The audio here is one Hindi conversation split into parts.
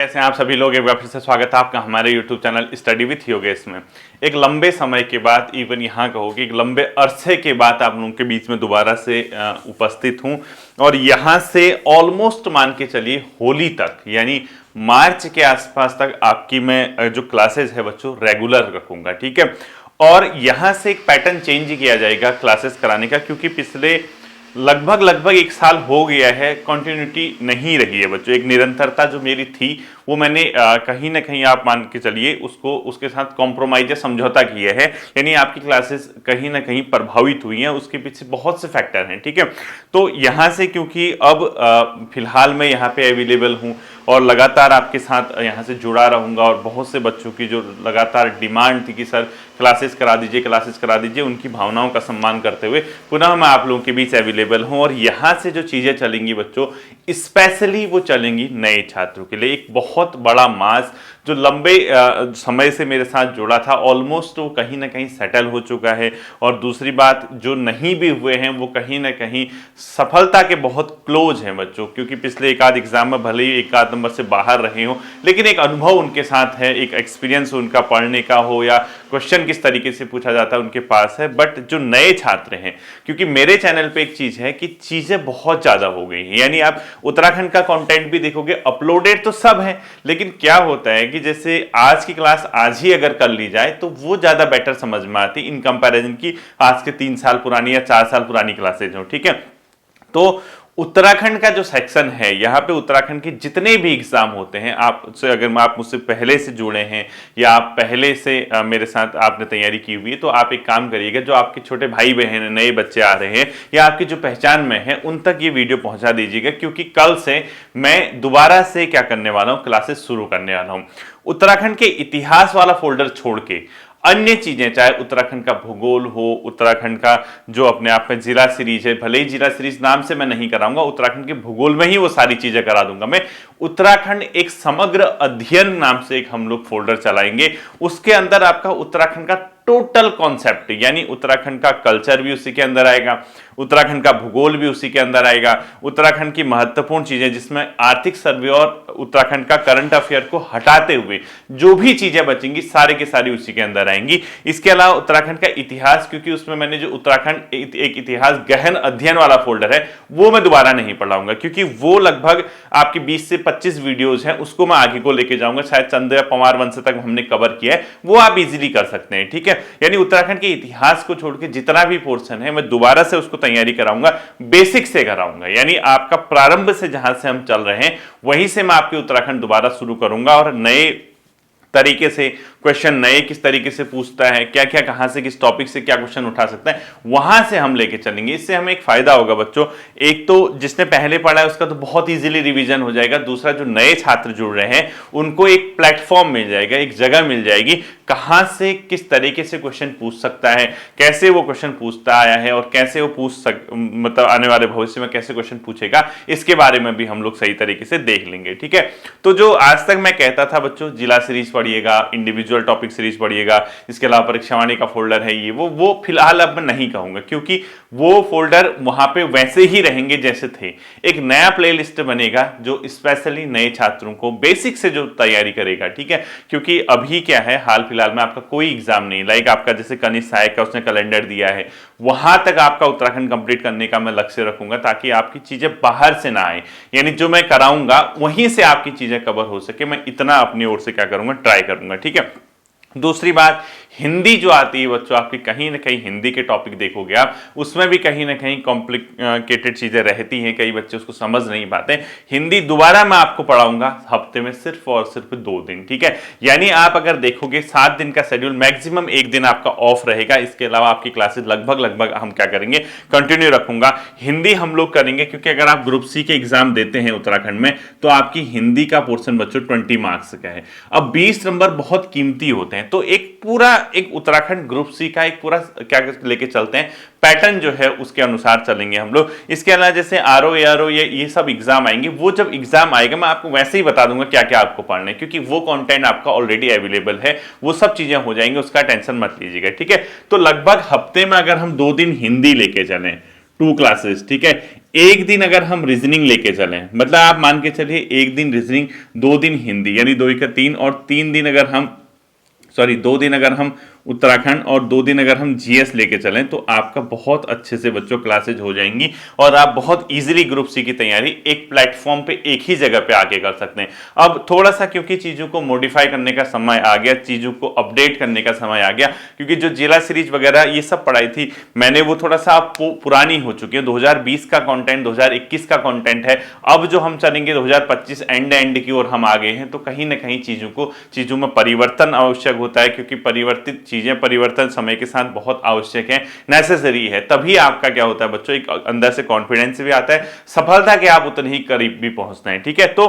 कैसे हैं आप सभी लोग। एक बार फिर से स्वागत है आपका हमारे YouTube channel study with Yogesh में। एक लंबे समय के बाद, इवन यहाँ कहो कि एक लंबे अरसे के बाद आप लोगों के बीच में दोबारा से उपस्थित हूँ और यहाँ से ऑलमोस्ट मान के चलिए होली तक, यानी मार्च के आसपास तक आपकी मैं जो क्लासेस है बच्चों रेगुलर रखूँगा, ठीक है। और यहाँ से एक पैटर्न चेंज किया जाएगा क्लासेस कराने का, क्योंकि पिछले लगभग एक साल हो गया है कंटिन्यूटी नहीं रही है बच्चों। एक निरंतरता जो मेरी थी वो मैंने कहीं ना कहीं आप मान के चलिए उसके साथ कॉम्प्रोमाइज या समझौता किया है, यानी आपकी क्लासेस कहीं ना कहीं प्रभावित हुई हैं। उसके पीछे बहुत से फैक्टर हैं, ठीक है। तो यहाँ से क्योंकि अब फिलहाल मैं यहाँ पे अवेलेबल हूँ और लगातार आपके साथ यहाँ से जुड़ा रहूँगा, और बहुत से बच्चों की जो लगातार डिमांड थी कि सर क्लासेस करा दीजिए, उनकी भावनाओं का सम्मान करते हुए पुनः मैं आप लोगों के बीच अवेलेबल हूँ। और यहाँ से जो चीज़ें चलेंगी बच्चों, स्पेशली वो चलेंगी नए छात्रों के लिए। एक बहुत बड़ा मास जो लंबे समय से मेरे साथ जुड़ा था, ऑलमोस्ट वो कहीं ना कहीं सेटल हो चुका है। और दूसरी बात, जो नहीं भी हुए हैं वो कहीं ना कहीं सफलता के बहुत क्लोज हैं बच्चों, क्योंकि पिछले एक आध एग्जाम में भले ही एक आध नंबर से बाहर रहे हो, लेकिन एक अनुभव उनके साथ है, एक एक्सपीरियंस उनका पढ़ने का हो या क्वेश्चन किस तरीके से पूछा जाता है उनके पास है। बट जो नए छात्र हैं, क्योंकि मेरे चैनल पे एक चीज है कि चीजें बहुत ज्यादा हो गई हैं, यानी आप उत्तराखंड का कंटेंट भी देखोगे, अपलोडेड तो सब है, लेकिन क्या होता है कि जैसे आज की क्लास आज ही अगर कर ली जाए तो वो ज्यादा बेटर समझ में आती इन कंपैरिजन की आज के 3 साल पुरानी या 4 साल पुरानी क्लासेज हो, ठीक है। तो उत्तराखंड का जो सेक्शन है, यहाँ पे उत्तराखंड के जितने भी एग्जाम होते हैं, आप मुझसे पहले से जुड़े हैं या आप पहले से मेरे साथ आपने तैयारी की हुई है, तो आप एक काम करिएगा, जो आपके छोटे भाई बहन नए बच्चे आ रहे हैं या आपकी जो पहचान में है, उन तक ये वीडियो पहुंचा दीजिएगा, क्योंकि कल से मैं दोबारा से क्या करने वाला हूँ, क्लासेस शुरू करने वाला हूँ। उत्तराखंड के इतिहास वाला फोल्डर छोड़ के अन्य चीजें, चाहे उत्तराखंड का भूगोल हो, उत्तराखंड का जो अपने आप में जिला सीरीज है, भले ही जिला सीरीज नाम से मैं नहीं कराऊंगा, उत्तराखंड के भूगोल में ही वो सारी चीजें करा दूंगा मैं। उत्तराखंड एक समग्र अध्ययन नाम से एक हम लोग फोल्डर चलाएंगे, उसके अंदर आपका उत्तराखंड का टोटल कॉन्सेप्ट, यानी उत्तराखंड का कल्चर भी उसी के अंदर आएगा, उत्तराखंड का भूगोल भी उसी के अंदर आएगा, उत्तराखंड की महत्वपूर्ण चीजें जिसमें आर्थिक सर्वे और उत्तराखंड का करंट अफेयर को हटाते हुए जो भी चीजें बचेंगी सारे के सारी उसी के अंदर आएंगी। इसके अलावा उत्तराखंड का इतिहास, क्योंकि उसमें मैंने जो उत्तराखंड एक इतिहास गहन अध्ययन वाला फोल्डर है वो मैं दोबारा नहीं पढ़ाऊंगा, क्योंकि वो लगभग आपकी 20 से 25 वीडियोज हैं, उसको मैं आगे को लेके जाऊंगा। शायद चंद या पवार वंश तक हमने कवर किया है, वो आप इजीली कर सकते हैं, ठीक है। यानी उत्तराखंड के इतिहास को छोड़ के जितना भी पोर्शन है मैं दोबारा से उसको तैयारी कराऊंगा, बेसिक से कराऊंगा, यानी आपका प्रारंभ से जहां से हम चल रहे हैं वहीं से मैं आपके उत्तराखंड दोबारा शुरू करूंगा। और नए तरीके से क्वेश्चन, नए किस तरीके से पूछता है, क्या क्या कहां से किस टॉपिक से क्या क्वेश्चन उठा सकता है, वहां से हम लेके चलेंगे। इससे हमें एक फायदा होगा बच्चों, एक तो जिसने पहले पढ़ा है उसका तो बहुत इजीली रिवीजन हो जाएगा, दूसरा जो नए छात्र जुड़ रहे हैं उनको एक प्लेटफॉर्म मिल जाएगा, एक जगह मिल जाएगी, कहां से किस तरीके से क्वेश्चन पूछ सकता है, कैसे वो क्वेश्चन पूछता आया है और कैसे वो मतलब आने वाले भविष्य में कैसे क्वेश्चन पूछेगा, इसके बारे में भी हम लोग सही तरीके से देख लेंगे, ठीक है। तो जो आज तक मैं कहता था बच्चों, जिला सीरीज पढ़िएगा, इंडिविजुअल टॉपिक सीरीज पढ़िएगा, इसके अलावा परीक्षावाणी का फोल्डर है ये वो फिलहाल अब मैं नहीं कहूंगा, क्योंकि वो फोल्डर वहां पे वैसे ही रहेंगे जैसे थे। एक नया प्लेलिस्ट बनेगा जो स्पेशली नए छात्रों को बेसिक से जो तैयारी करेगा, ठीक है। क्योंकि अभी क्या है, हाल फिलहाल में आपका कोई एग्जाम नहीं, लाइक आपका जैसे कनिष्ठ सहायक का उसने कैलेंडर दिया है, वहां तक आपका उत्तराखंड कंप्लीट करने का मैं लक्ष्य रखूंगा, ताकि आपकी चीजें बाहर से ना आए, यानी जो मैं कराऊंगा वहीं से आपकी चीजें कवर हो सके। मैं इतना अपनी ओर से क्या करूंगा, ट्राई करूंगा, ठीक है। दूसरी बात, हिंदी जो आती है बच्चों, आपकी कहीं ना कहीं हिंदी के टॉपिक देखोगे आप, उसमें भी कहीं ना कहीं कॉम्प्लिकेटेड चीजें रहती हैं, कई बच्चे उसको समझ नहीं पाते। हिंदी दोबारा मैं आपको पढ़ाऊंगा हफ्ते में सिर्फ और सिर्फ 2 दिन, ठीक है। यानी आप अगर देखोगे 7 दिन का शेड्यूल, मैक्सिमम 1 दिन आपका ऑफ रहेगा, इसके अलावा आपकी क्लासेस लगभग हम क्या करेंगे, कंटिन्यू रखूंगा। हिंदी हम लोग करेंगे, क्योंकि अगर आप ग्रुप सी के एग्जाम देते हैं उत्तराखंड में, तो आपकी हिंदी का पोर्शन बच्चों 20 मार्क्स का है। अब 20 नंबर बहुत कीमती होते हैं, तो एक उत्तराखंड ग्रुप सी का एक पूरा क्या लेके चलते हैं, पैटर्न जो है उसके अनुसार चलेंगे हम लोग। इसके अलावा जैसे आरओ एआरओ ये सब एग्जाम आएंगे, वो जब एग्जाम आएगा मैं आपको वैसे ही बता दूंगा क्या क्या आपको पढ़ना है, क्योंकि वो कंटेंट आपका ऑलरेडी अवेलेबल है, वो सब चीजें हो जाएंगी, उसका टेंशन मत लीजिएगा, ठीक है। तो लगभग हफ्ते में अगर हम 2 दिन हिंदी लेके चलें, 2 क्लासेस, ठीक है। एक दिन अगर हम रीजनिंग लेके चलें, मतलब आप मान के चलिए एक दिन रीजनिंग, 2 दिन हिंदी, यानी 2 का 3, और 3 दिन अगर हम 2 दिन अगर हम उत्तराखंड और 2 दिन अगर हम जीएस लेके चलें, तो आपका बहुत अच्छे से बच्चों क्लासेज हो जाएंगी और आप बहुत इजीली ग्रुप सी की तैयारी एक प्लेटफॉर्म पे एक ही जगह पे आके कर सकते हैं। अब थोड़ा सा क्योंकि चीजों को मॉडिफाई करने का समय आ गया, चीजों को अपडेट करने का समय आ गया, क्योंकि जो जिला सीरीज वगैरह ये सब पढ़ाई थी मैंने, वो थोड़ा सा पुरानी हो चुकी है। 2020 का कंटेंट 2021 का कंटेंट है। अब जो हम चलेंगे 2025 एंड की ओर हम आ गए हैं, तो कहीं ना कहीं चीजों में परिवर्तन आवश्यक होता है, क्योंकि परिवर्तित चीजें, परिवर्तन समय के साथ बहुत आवश्यक है, नेसेसरी है। तभी आपका क्या होता है बच्चों, एक अंदर से कॉन्फिडेंस भी आता है, सफलता के आप उतने ही करीब भी पहुंचते हैं, ठीक है। तो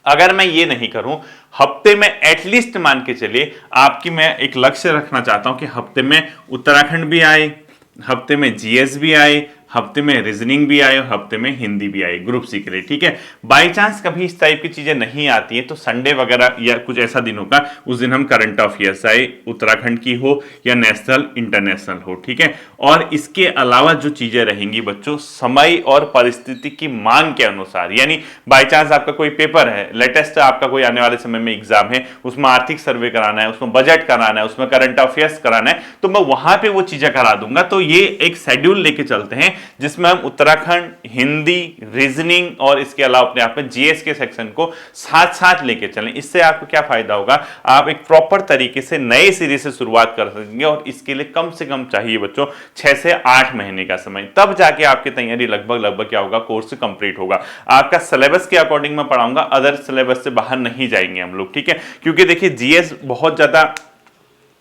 अगर मैं ये नहीं करूं, हफ्ते में एटलीस्ट मान के चलिए आपकी, मैं एक लक्ष्य रखना चाहता हूं कि हफ्ते में उत्तराखंड भी आए, हफ्ते में जीएस भी आए, हफ्ते में रीजनिंग भी आए और हफ्ते में हिंदी भी आए ग्रुप सी के लिए, ठीक है। बाई चांस कभी इस टाइप की चीजें नहीं आती हैं, तो संडे वगैरह या कुछ ऐसा दिन होगा, उस दिन हम करंट अफेयर्स आए, उत्तराखंड की हो या नेशनल इंटरनेशनल हो, ठीक है। और इसके अलावा जो चीजें रहेंगी बच्चों, समय और परिस्थिति की मांग के अनुसार, यानी बाई चांस आपका कोई पेपर है, लेटेस्ट आपका कोई आने वाले समय में एग्जाम है, उसमें आर्थिक सर्वे कराना है, उसमें बजट कराना है, उसमें करंट अफेयर्स कराना है, तो मैं वहां पे वो चीजें करा दूंगा। तो ये एक शेड्यूल लेके चलते हैं जिसमें हम उत्तराखंड, हिंदी, रीजनिंग और इसके अलावा अपने आप में जीएस के सेक्शन को साथ साथ लेके चलें। इससे आपको क्या फायदा होगा, आप एक प्रॉपर तरीके से नए सिरे से शुरुआत कर सकेंगे, और इसके लिए कम से कम चाहिए बच्चों 6 से 8 महीने का समय, तब जाके आपकी तैयारी लगभग क्या होगा, कोर्स कंप्लीट होगा। आपका सिलेबस के अकॉर्डिंग मैं पढ़ाऊंगा, अदर सिलेबस से बाहर नहीं जाएंगे हम लोग, ठीक है। क्योंकि देखिए जीएस बहुत ज्यादा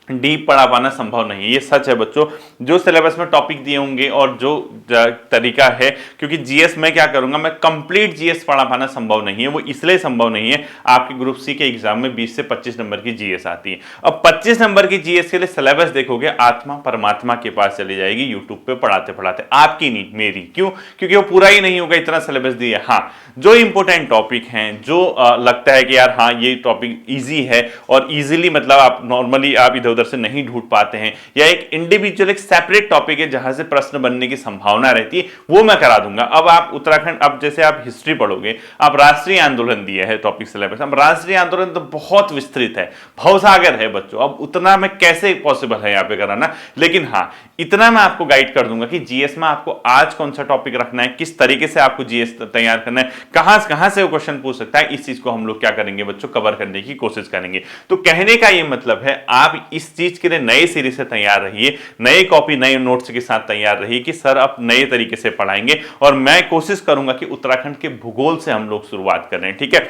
डीप पढ़ा पाना संभव नहीं है, ये सच है बच्चों। जो सिलेबस में टॉपिक दिए होंगे और जो तरीका है, क्योंकि जीएस में क्या करूंगा, मैं कंप्लीट जीएस पढ़ा पाना संभव नहीं है। वो इसलिए संभव नहीं है, आपके ग्रुप सी के एग्जाम में 20 से 25 नंबर की जीएस आती है। अब 25 नंबर की जीएस के लिए सिलेबस देखोगे, आत्मा परमात्मा के पास चली जाएगी यूट्यूब पे पढ़ाते पढ़ाते, आपकी नहीं मेरी। क्यों? क्योंकि वो पूरा ही नहीं होगा, इतना सिलेबस दिया। हाँ, जो इंपॉर्टेंट टॉपिक हैं, जो लगता है कि यार हाँ ये टॉपिक ईजी है और ईजिली मतलब आप नॉर्मली आप इधर उधर से नहीं ढूंढ पाते हैं, या एक इंडिविजुअल एक सेपरेट टॉपिक है जहां से प्रश्न बनने की संभावना रहती है, वो मैं करा दूंगा। अब आप उत्तराखंड, अब जैसे आप हिस्ट्री पढ़ोगे, आप राष्ट्रीय आंदोलन दिया है टॉपिक सिलेबस। अब राष्ट्रीय आंदोलन तो बहुत विस्तृत है, भवसागर है बच्चों, अब उतना में कैसे पॉसिबल है यहाँ पे कराना। लेकिन हाँ, इतना मैं आपको गाइड कर दूंगा कि जीएस में आपको आज कौन सा टॉपिक रखना है, किस तरीके से आपको जीएस तैयार करना है, कहां से वो क्वेश्चन पूछ सकता है, इस चीज को हम लोग क्या करेंगे बच्चों, कवर करने की कोशिश करेंगे। तो कहने का ये मतलब है, आप इस चीज के लिए नए सिरे से तैयार रहिए, नए कॉपी नए नोट्स के साथ तैयार रहिए कि सर आप नए तरीके से पढ़ाएंगे, और मैं कोशिश करूंगा कि उत्तराखंड के भूगोल से हम लोग शुरुआत करें, ठीक है।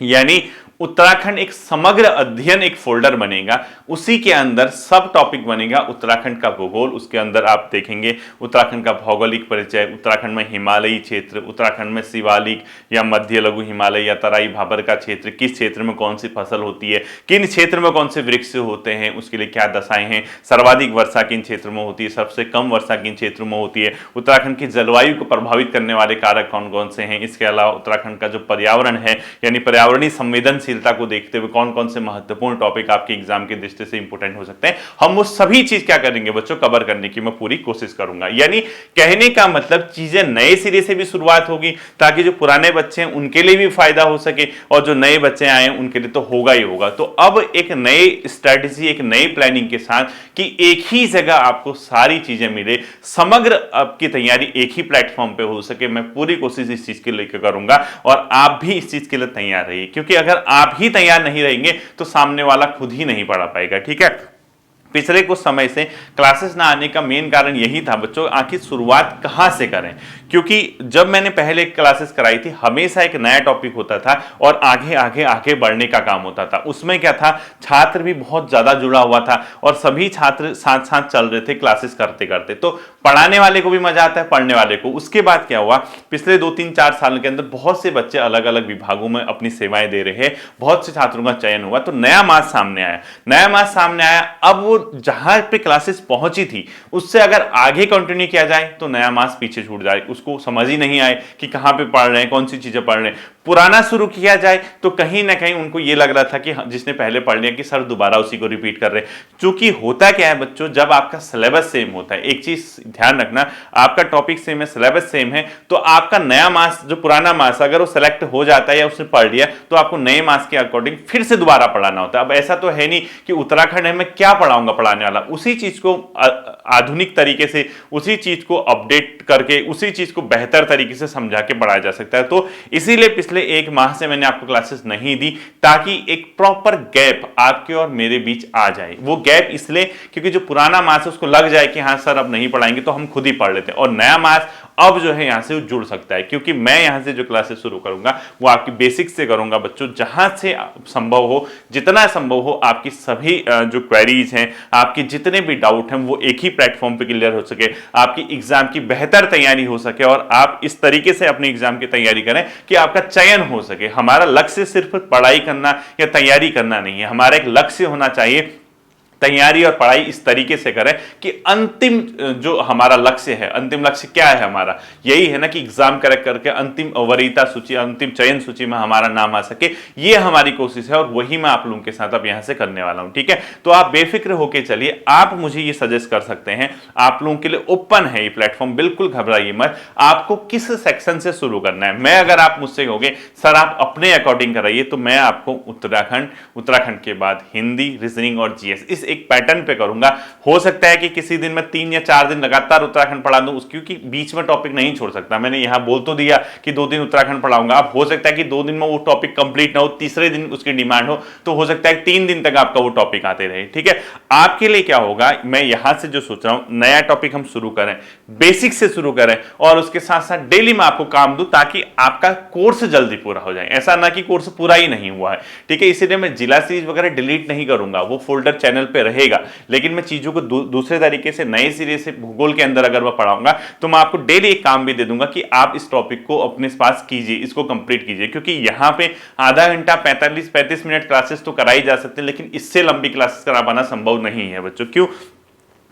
यानी उत्तराखंड एक समग्र अध्ययन, एक फोल्डर बनेगा, उसी के अंदर सब टॉपिक बनेगा उत्तराखंड का भूगोल। उसके अंदर आप देखेंगे उत्तराखंड का भौगोलिक परिचय, उत्तराखंड में हिमालयी क्षेत्र, उत्तराखंड में शिवालिक या मध्य लघु हिमालय या तराई भाबर का क्षेत्र, किस क्षेत्र में कौन सी फसल होती है, किन क्षेत्र में कौन से वृक्ष होते हैं, उसके लिए क्या दशाएं हैं, सर्वाधिक वर्षा किन क्षेत्र में होती है, सबसे कम वर्षा किन क्षेत्रों में होती है, उत्तराखंड की जलवायु को प्रभावित करने वाले कारक कौन कौन से हैं। इसके अलावा उत्तराखंड का जो पर्यावरण है, यानी पर्यावरणीय संवेदनशीलता को देखते हुए कौन कौन से महत्वपूर्ण टॉपिक आपके एग्जाम की दृष्टि से इंपोर्टेंट हो सकते हैं, हम वो सभी चीज क्या करेंगे बच्चों, कवर करने की मैं पूरी कोशिश करूंगा। यानी कहने का मतलब चीजें नए सिरे से भी शुरुआत होगी, ताकि जो पुराने बच्चे हैं उनके लिए भी फायदा हो सके, और जो नए बच्चे आए हैं उनके लिए तो होगा ही होगा। तो अब एक नई स्ट्रेटेजी, एक नई प्लानिंग के साथ कि एक ही जगह आपको सारी चीजें मिले, समग्र आपकी तैयारी एक ही प्लेटफॉर्म पे हो सके, मैं पूरी कोशिश इस चीज के लिए करूंगा, और आप भी इस चीज के लिए तैयार रहिए। क्योंकि अगर आप ही तैयार नहीं रहेंगे तो सामने वाला खुद ही नहीं पढ़ा पाएगा, ठीक है। पिछले कुछ समय से क्लासेस ना आने का मेन कारण यही था बच्चों, आखिर शुरुआत कहां से करें। क्योंकि जब मैंने पहले क्लासेस कराई थी, हमेशा एक नया टॉपिक होता था और आगे आगे आगे बढ़ने का काम होता था। उसमें क्या था, छात्र भी बहुत ज्यादा जुड़ा हुआ था और सभी छात्र साथ साथ चल रहे थे क्लासेस करते करते, तो पढ़ाने वाले को भी मजा आता है, पढ़ने वाले को। उसके बाद क्या हुआ, पिछले 2-3-4 साल के अंदर बहुत से बच्चे अलग अलग विभागों में अपनी सेवाएं दे रहे हैं, बहुत से छात्रों का चयन हुआ, तो नया मास सामने आया। अब वो जहां पे क्लासेस पहुंची थी उससे अगर आगे कंटिन्यू किया जाए तो नया मास पीछे छूट जाए, उसको समझ ही नहीं आए कि कहां पे पढ़ रहे हैं, कौन सी चीजें पढ़ रहे हैं। पुराना शुरू किया जाए तो कहीं ना कहीं उनको ये लग रहा था कि जिसने पहले पढ़ लिया कि सर दोबारा उसी को रिपीट कर रहे हैं। चूंकि होता क्या है बच्चों, जब आपका सिलेबस सेम होता है, एक चीज ध्यान रखना, आपका टॉपिक सेम है, सिलेबस सेम है, तो आपका नया मास जो पुराना मास अगर वो सेलेक्ट हो जाता है या उसने पढ़ लिया तो आपको नए मास के अकॉर्डिंग फिर से दोबारा पढ़ाना होता है। अब ऐसा तो है नहीं कि उत्तराखंड है मैं क्या पढ़ाऊंगा पढ़ाने वाला, उसी चीज को आधुनिक तरीके से, उसी चीज को अपडेट करके, उसी चीज को बेहतर तरीके से समझा के पढ़ाया जा सकता है। तो इसीलिए पिछले एक माह से मैंने आपको क्लासेस नहीं दी ताकि एक प्रॉपर गैप आपके और मेरे बीच आ जाए। वो गैप इसलिए क्योंकि जो पुराना मास है उसको लग जाए कि हाँ सर अब नहीं पढ़ाएंगे तो हम खुद ही पढ़ लेते हैं, और नया मास अब जो है यहां से जुड़ सकता है, क्योंकि मैं यहां से जो क्लासेस शुरू करूंगा वो आपकी बेसिक्स से करूंगा बच्चों, जहां से संभव हो, जितना संभव हो आपकी सभी जो क्वेरीज हैं, आपके जितने भी डाउट हैं वो एक ही प्लेटफॉर्म पे क्लियर हो सके, आपकी एग्जाम की बेहतर तैयारी हो सके और आप इस तरीके से अपने एग्जाम की तैयारी करें कि आपका चयन हो सके। हमारा लक्ष्य सिर्फ पढ़ाई करना या तैयारी करना नहीं है, हमारा एक लक्ष्य होना चाहिए, तैयारी और पढ़ाई इस तरीके से करें कि अंतिम जो हमारा लक्ष्य है, अंतिम लक्ष्य क्या है हमारा, यही है ना कि एग्जाम क्रैक करके अंतिम वरीयता सूची, अंतिम चयन सूची में हमारा नाम आ सके। ये हमारी कोशिश है और वही मैं आप लोगों के साथ अब यहां से करने वाला हूं, ठीक है। तो आप बेफिक्र होकर चलिए, आप मुझे ये सजेस्ट कर सकते हैं, आप लोगों के लिए ओपन है ये प्लेटफॉर्म, बिल्कुल घबराइए मत। आपको किस सेक्शन से शुरू करना है, मैं अगर आप मुझसे कहोगे सर आप अपने अकॉर्डिंग कराइए तो मैं आपको उत्तराखंड के बाद हिंदी, रीजनिंग और जीएस इस एक पैटर्न पे करूंगा। हो सकता है कि किसी दिन मैं 3 या 4 दिन लगातार उत्तराखंड पढ़ा दूं, क्योंकि बीच में टॉपिक नहीं छोड़ सकता। मैंने यहां बोल तो दिया कि 2 दिन उत्तराखंड पढ़ाऊंगा, अब हो सकता है कि 2 दिन में वो टॉपिक कंप्लीट ना हो, तीसरे दिन उसकी डिमांड हो, तो हो सकता है 3 दिन तक आपका वो टॉपिक आते रहे, ठीक है। आपके लिए क्या होगा, मैं यहां से जो सोच रहा हूं नया टॉपिक हम शुरू करें, बेसिक से शुरू करें और उसके साथ साथ डेली मैं आपको काम दूं ताकि आपका कोर्स जल्दी पूरा हो जाए। ऐसा ना कि कोर्स पूरा ही नहीं हुआ है, ठीक है। इसीलिए मैं जिला सीरीज वगैरह डिलीट नहीं करूंगा, वो फोल्डर चैनल पे रहेगा, लेकिन मैं चीजों को दूसरे तरीके से नए सिरे से भूगोल के अंदर अगर मैं पढ़ाऊंगा तो मैं आपको डेली एक काम भी दे दूंगा कि आप इस टॉपिक को अपने पास कीजिए, इसको कंप्लीट कीजिए, क्योंकि यहां पे आधा घंटा 45-35 मिनट क्लासेस तो कराई जा सकते हैं, लेकिन इससे लंबी क्लासेस करा पाना संभव नहीं है बच्चों। क्यों?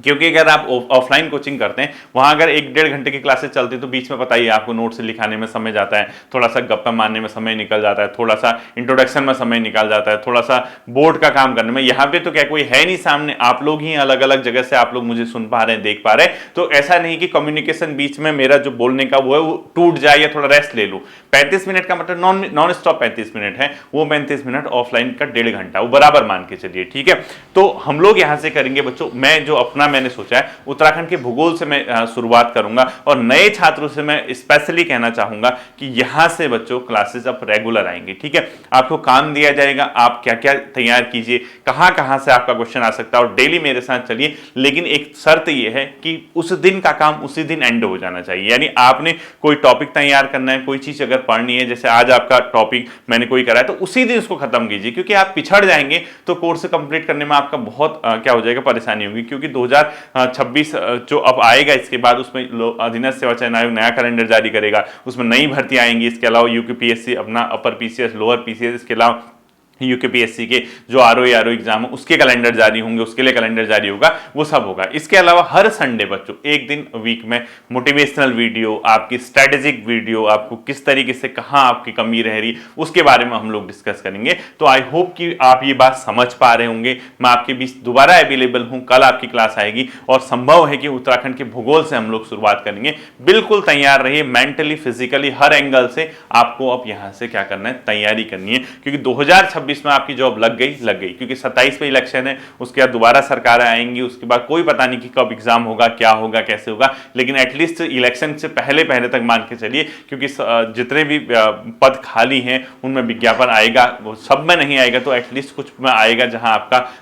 क्योंकि अगर आप ऑफलाइन कोचिंग करते हैं वहां अगर 1-1.5 घंटे की क्लासेस चलती है तो बीच में बताइए आपको नोट्स लिखाने में समय जाता है, थोड़ा सा गप्पा मारने में समय निकल जाता है, थोड़ा सा इंट्रोडक्शन में समय निकल जाता है, थोड़ा सा बोर्ड का काम करने में। यहाँ पे तो क्या कोई है नहीं सामने, आप लोग ही अलग अलग जगह से आप लोग मुझे सुन पा रहे हैं, देख पा रहे हैं, तो ऐसा नहीं कि कम्युनिकेशन बीच में मेरा जो बोलने का वो है वो टूट जाए या थोड़ा रेस्ट ले लूँ। 35 मिनट का मतलब नॉन स्टॉप 35 मिनट है, वो 35 मिनट ऑफलाइन का 1.5 घंटा, वो बराबर मान के चलिए, ठीक है। तो हम लोग यहाँ से करेंगे बच्चों, मैं जो अपना मैंने सोचा है उत्तराखंड के भूगोल से मैं शुरुआत करूंगा और नए छात्रों से मैं स्पेशली कहना चाहूंगा कि यहां से बच्चों क्लासेस अब रेगुलर आएंगी, ठीक है। आपको काम दिया जाएगा, आप क्या क्या तैयार कीजिए, कहां कहां से आपका क्वेश्चन आ सकता है और डेली मेरे साथ चलिए। लेकिन एक शर्त यह है कि उस दिन का काम उसी दिन एंड हो जाना चाहिए, यानी आपने कोई टॉपिक तैयार करना है, कोई चीज अगर पढ़नी है, जैसे आज आपका टॉपिक मैंने कोई करा है तो उसी दिन उसको खत्म कीजिए, क्योंकि आप पिछड़ जाएंगे तो कोर्स कंप्लीट करने में आपका बहुत क्या हो जाएगा, परेशानी होगी। क्योंकि 2026 जो अब आएगा इसके बाद उसमें अधीनस्थ सेवा चयन आयोग नया कैलेंडर जारी करेगा, उसमें नई भर्ती आएंगी, इसके अलावा यूपीपीएससी अपना अपर पीसीएस, लोअर पीसीएस, इसके अलावा यूकेपीएससी के जो आरओ एग्जाम है उसके कैलेंडर जारी होंगे, उसके लिए कैलेंडर जारी होगा, वो सब होगा। इसके अलावा हर संडे बच्चों एक दिन वीक में मोटिवेशनल वीडियो, आपकी स्ट्रेटेजिक वीडियो, आपको किस तरीके से कहां आपकी कमी रह रही उसके बारे में हम लोग डिस्कस करेंगे। तो आई होप कि आप ये बात समझ पा रहे होंगे। मैं आपके बीच दोबारा अवेलेबल हूं, कल आपकी क्लास आएगी और संभव है कि उत्तराखंड के भूगोल से हम लोग शुरुआत करेंगे। बिल्कुल तैयार रहिए, मेंटली फिजिकली हर एंगल से आपको अब यहां से क्या करना है, तैयारी करनी है, क्योंकि 2026 में आपकी जॉब लग गई, क्योंकि 27 में इलेक्शन है, उसके बाद दोबारा सरकार आएंगी, उसके बाद कोई पता नहीं कि कब एग्जाम होगा, क्या होगा, कैसे होगा, लेकिन एटलीस्ट इलेक्शन से पहले तक मान के चलिए, क्योंकि जितने भी पद खाली हैं उनमें विज्ञापन आएगा, वो सब में नहीं आएगा तो एटलीस्ट कुछ में आएगा जहां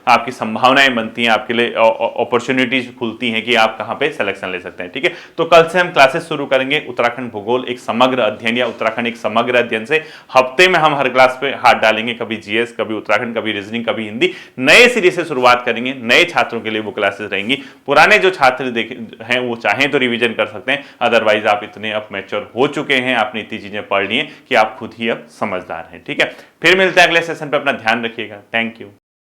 आपकी संभावनाएं बनती हैं, आपके लिए अपॉर्चुनिटीज खुलती हैं कि आप कहां पे सिलेक्शन ले सकते हैं, ठीक है। तो कल से हम क्लासेस शुरू करेंगे उत्तराखंड भूगोल एक समग्र अध्ययन या उत्तराखंड एक समग्र अध्ययन से। हफ्ते में हम हर क्लास पे हाथ डालेंगे, कभी जीएस, कभी उत्तराखंड, कभी रीजनिंग, कभी हिंदी, नए सिरे से शुरुआत करेंगे। नए छात्रों के लिए वो क्लासेस रहेंगी, पुराने जो छात्र हैं वो चाहें तो रिवीजन कर सकते हैं, अदरवाइज आप इतने अब मैच्योर हो चुके हैं, आपने इतनी चीजें पढ़ ली हैं कि आप खुद ही अब समझदार हैं, ठीक है। फिर मिलते हैं अगले सेशन पे, अपना ध्यान रखिएगा। Thank you.